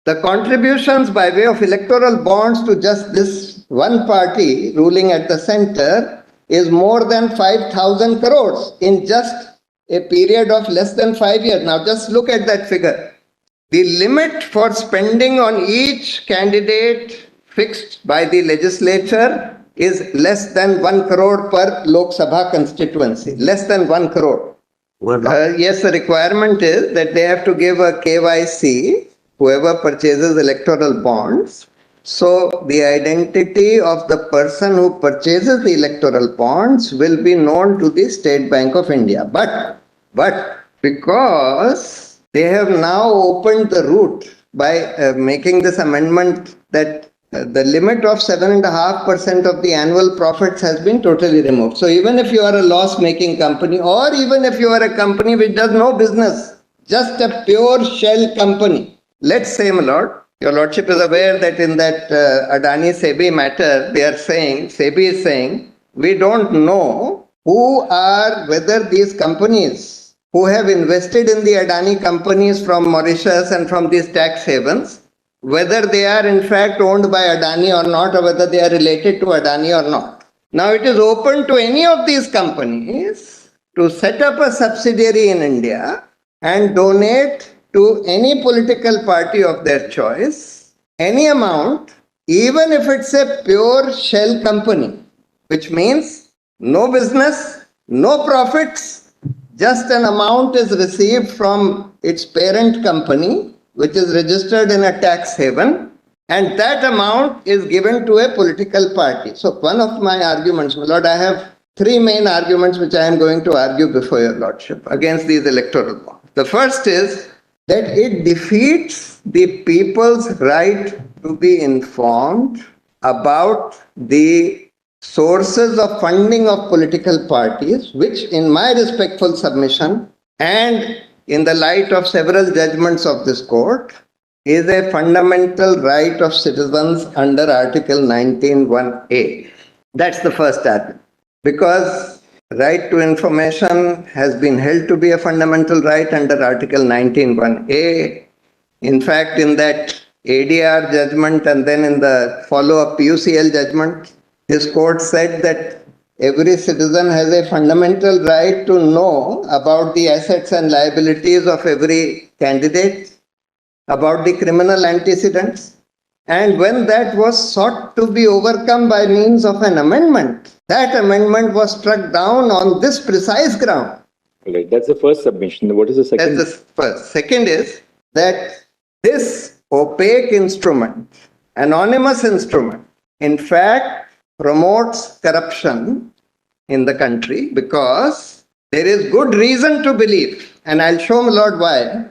The contributions by way of electoral bonds to just this one party ruling at the center is more than 5,000 crores in just a period of less than 5 years. Now just look at that figure. The limit for spending on each candidate fixed by the legislature is less than 1 crore per Lok Sabha constituency, less than 1 crore. Yes, the requirement is that they have to give a KYC, whoever purchases electoral bonds. So the identity of the person who purchases the electoral bonds will be known to the State Bank of India. But because they have now opened the route by making this amendment that the limit of 7.5% of the annual profits has been totally removed. So even if you are a loss-making company, or even if you are a company which does no business, just a pure shell company, let's say, my lord, your lordship is aware that in that Adani SEBI matter, they are saying, SEBI is saying, we don't know whether these companies who have invested in the Adani companies from Mauritius and from these tax havens, whether they are in fact owned by Adani or not, or whether they are related to Adani or not. Now it is open to any of these companies to set up a subsidiary in India and donate to any political party of their choice any amount, even if it's a pure shell company, which means no business, no profits, just an amount is received from its parent company, which is registered in a tax haven, and that amount is given to a political party. So one of my arguments, my lord, I have three main arguments which I am going to argue before your lordship against these electoral bonds. The first is that it defeats the people's right to be informed about the sources of funding of political parties, which in my respectful submission and in the light of several judgments of this court, is a fundamental right of citizens under Article 19(1)(a). That's the first argument. Because right to information has been held to be a fundamental right under Article 19(1)(a). In fact, in that ADR judgment and then in the follow-up PUCL judgment, this court said that every citizen has a fundamental right to know about the assets and liabilities of every candidate, about the criminal antecedents. And when that was sought to be overcome by means of an amendment, that amendment was struck down on this precise ground. Okay, that's the first submission. What is the second? That's the first. Second is that this opaque instrument, anonymous instrument, in fact promotes corruption in the country, because there is good reason to believe, and I'll show my lord why,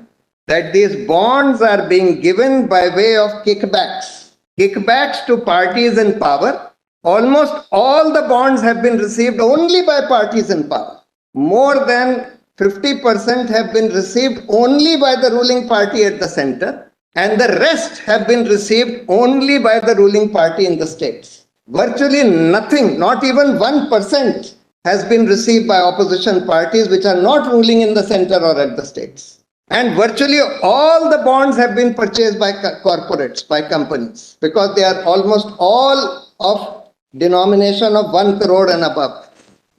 that these bonds are being given by way of kickbacks to parties in power. Almost all the bonds have been received only by parties in power. More than 50% have been received only by the ruling party at the center, and the rest have been received only by the ruling party in the states. Virtually nothing, not even 1%, has been received by opposition parties which are not ruling in the center or at the states. And virtually all the bonds have been purchased by corporates, by companies, because they are almost all of denomination of 1 crore and above.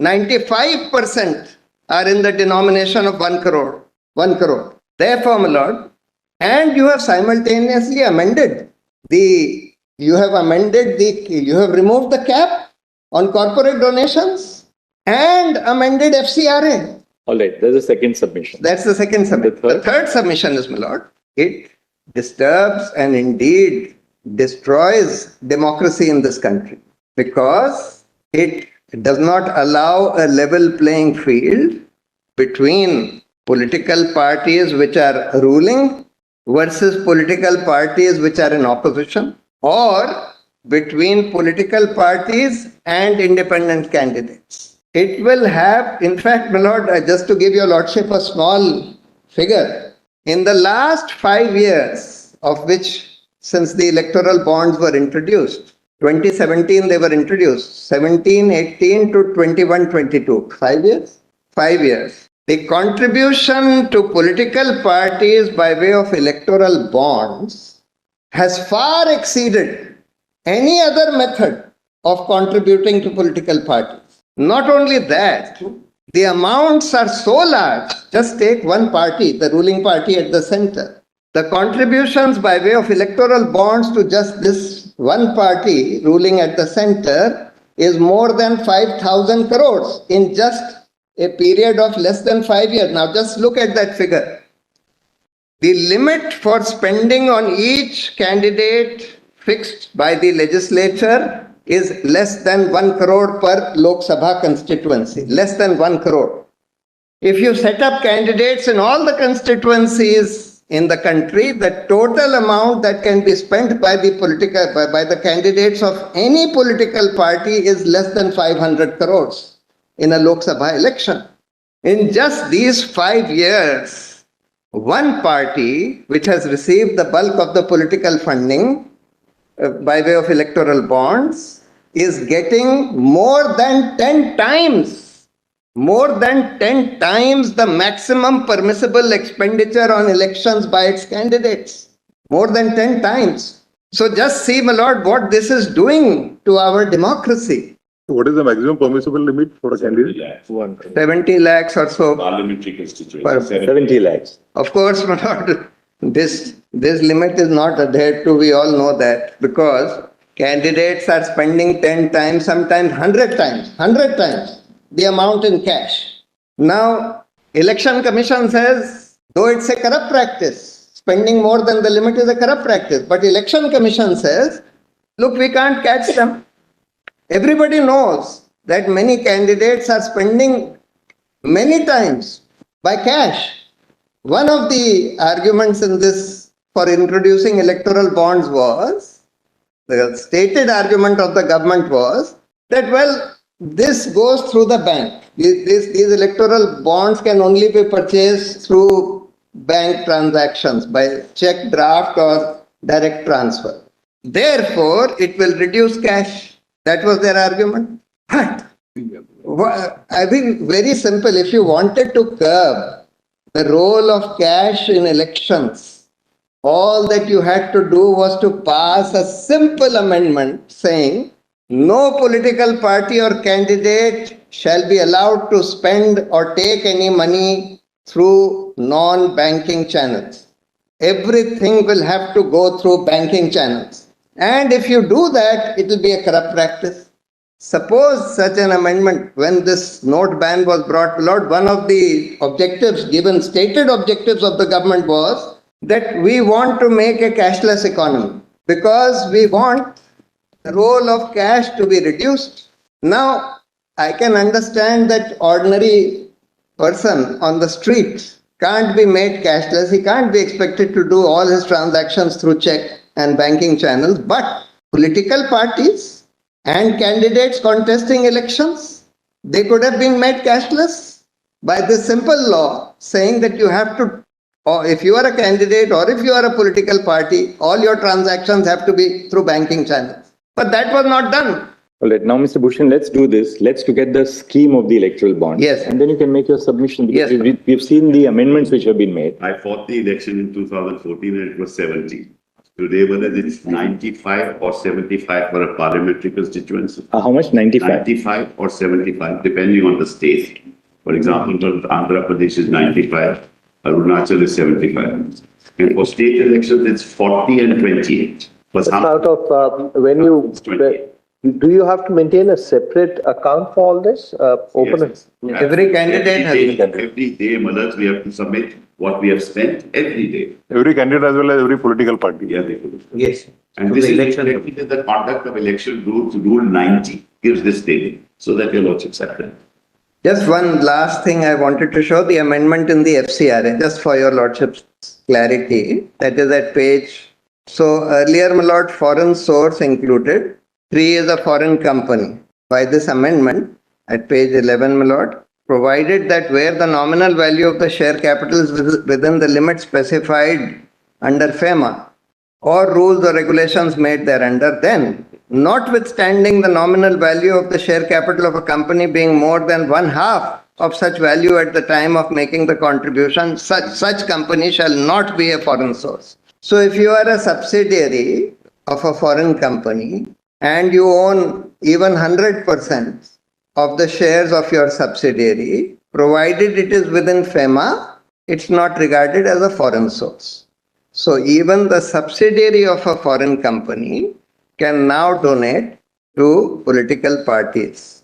95% are in the denomination of 1 crore. 1 crore. Therefore, my lord, and you have simultaneously you have removed the cap on corporate donations and amended FCRA. All right, there's a second submission. That's the second submission. The third submission is, my lord, it disturbs and indeed destroys democracy in this country, because it does not allow a level playing field between political parties which are ruling versus political parties which are in opposition, or between political parties and independent candidates. It will have, in fact, my lord, just to give your lordship a small figure, in the last 5 years, of which since the electoral bonds were introduced, 2017 they were introduced, 17, 18 to 21, 22, 5 years? 5 years. The contribution to political parties by way of electoral bonds has far exceeded any other method of contributing to political parties. Not only that, the amounts are so large. Just take one party, the ruling party at the center. The contributions by way of electoral bonds to just this one party ruling at the center is more than 5,000 crores in just a period of less than 5 years. Now just look at that figure. The limit for spending on each candidate fixed by the legislature is less than 1 crore per Lok Sabha constituency, less than 1 crore. If you set up candidates in all the constituencies in the country, the total amount that can be spent by the candidates of any political party is less than 500 crores in a Lok Sabha election. In just these 5 years, one party which has received the bulk of the political funding by way of electoral bonds is getting more than 10 times the maximum permissible expenditure on elections by its candidates. More than 10 times. So just see, my lord, what this is doing to our democracy. What is the maximum permissible limit for a candidate? 70 lakhs or so. Parliamentary constituency. Per- 70 lakhs. Of course, my lord, this limit is not adhered to. We all know that, because candidates are spending 10 times, sometimes 100 times the amount in cash. Now, Election Commission says, though it's a corrupt practice, spending more than the limit is a corrupt practice, but Election Commission says, look, we can't catch them. Everybody knows that many candidates are spending many times by cash. One of the arguments in this for introducing electoral bonds was, the stated argument of the government was that, well, this goes through the bank. These electoral bonds can only be purchased through bank transactions by check draft or direct transfer. Therefore, it will reduce cash. That was their argument. But I think very simple. If you wanted to curb the role of cash in elections, all that you had to do was to pass a simple amendment saying no political party or candidate shall be allowed to spend or take any money through non-banking channels. Everything will have to go through banking channels. And if you do that, it will be a corrupt practice. Suppose such an amendment, when this note ban was brought, Lord, one of the objectives, stated objectives of the government was that we want to make a cashless economy because we want the role of cash to be reduced. Now, I can understand that ordinary person on the street can't be made cashless. He can't be expected to do all his transactions through check and banking channels. But political parties and candidates contesting elections, they could have been made cashless by this simple law saying that you have to, or if you are a candidate or if you are a political party, all your transactions have to be through banking channels. But that was not done. All right, now, Mr. Bhushan, let's do this. Let's look at the scheme of the electoral bond. Yes. And then you can make your submission. Because Yes. we've seen the amendments which have been made. I fought the election in 2014 and it was 70. Today, whether it's 95 or 75 for a parliamentary constituency. How much? 95? 95 or 75, depending on the state. For example, Andhra Pradesh is 95, Arunachal is 75. And for state elections, it's 40 and 28. But out of when you do you have to maintain a separate account for all this? Open it. Every candidate has Every day, Malaj, we have to submit what we have spent every day. Every candidate as well as every political party. Yeah, they do. Yes. And this is reflected in the conduct of election rules, Rule 90 gives this statement, so that your lordship accepted. Just one last thing I wanted to show, the amendment in the FCRA, just for your lordship's clarity. That is at page. So earlier, my lord, foreign source included. 3 is a foreign company. By this amendment, at page 11, my lord, provided that where the nominal value of the share capital is within the limit specified under FEMA or rules or regulations made thereunder, then, notwithstanding the nominal value of the share capital of a company being more than 1/2 of such value at the time of making the contribution, such company shall not be a foreign source. So if you are a subsidiary of a foreign company and you own even 100% of the shares of your subsidiary, provided it is within FEMA, it's not regarded as a foreign source. So even the subsidiary of a foreign company can now donate to political parties.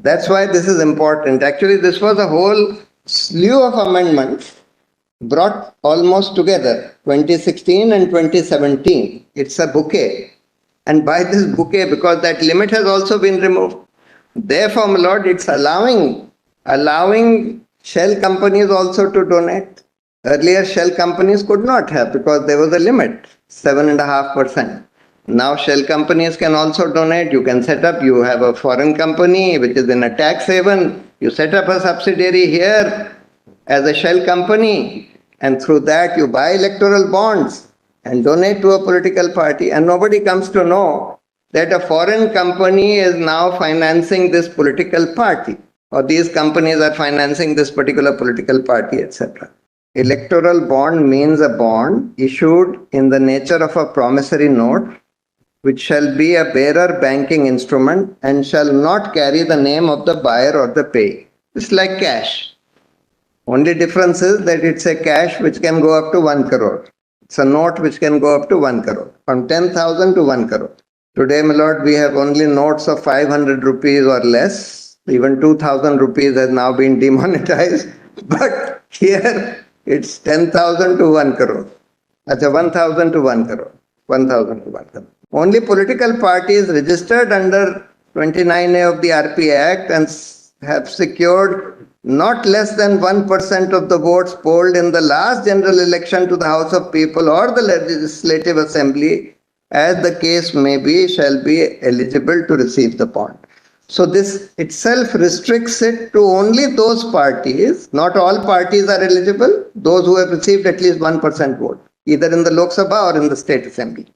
That's why this is important. Actually, this was a whole slew of amendments brought almost together, 2016 and 2017. It's a bouquet. And by this bouquet, because that limit has also been removed, therefore, my lord, it's allowing shell companies also to donate. Earlier, shell companies could not have because there was a limit, 7.5%. Now, shell companies can also donate. You can set up, you have a foreign company which is in a tax haven. You set up a subsidiary here as a shell company, and through that you buy electoral bonds and donate to a political party, and nobody comes to know that a foreign company is now financing this political party, or these companies are financing this particular political party, etc. Electoral bond means a bond issued in the nature of a promissory note, which shall be a bearer banking instrument and shall not carry the name of the buyer or the payee. It's like cash. Only difference is that it's a cash which can go up to 1 crore. It's a note which can go up to 1 crore, from 10,000 to 1 crore. Today, my lord, we have only notes of 500 rupees or less. Even 2,000 rupees has now been demonetized. But here, it's 10,000 to 1 crore. That's a 1,000 to 1 crore. 1,000 to 1 crore. Only political parties registered under 29A of the RP Act and have secured not less than 1% of the votes polled in the last general election to the House of People or the Legislative Assembly, as the case may be, shall be eligible to receive the bond. So this itself restricts it to only those parties. Not all parties are eligible. Those who have received at least 1% vote, either in the Lok Sabha or in the State Assembly.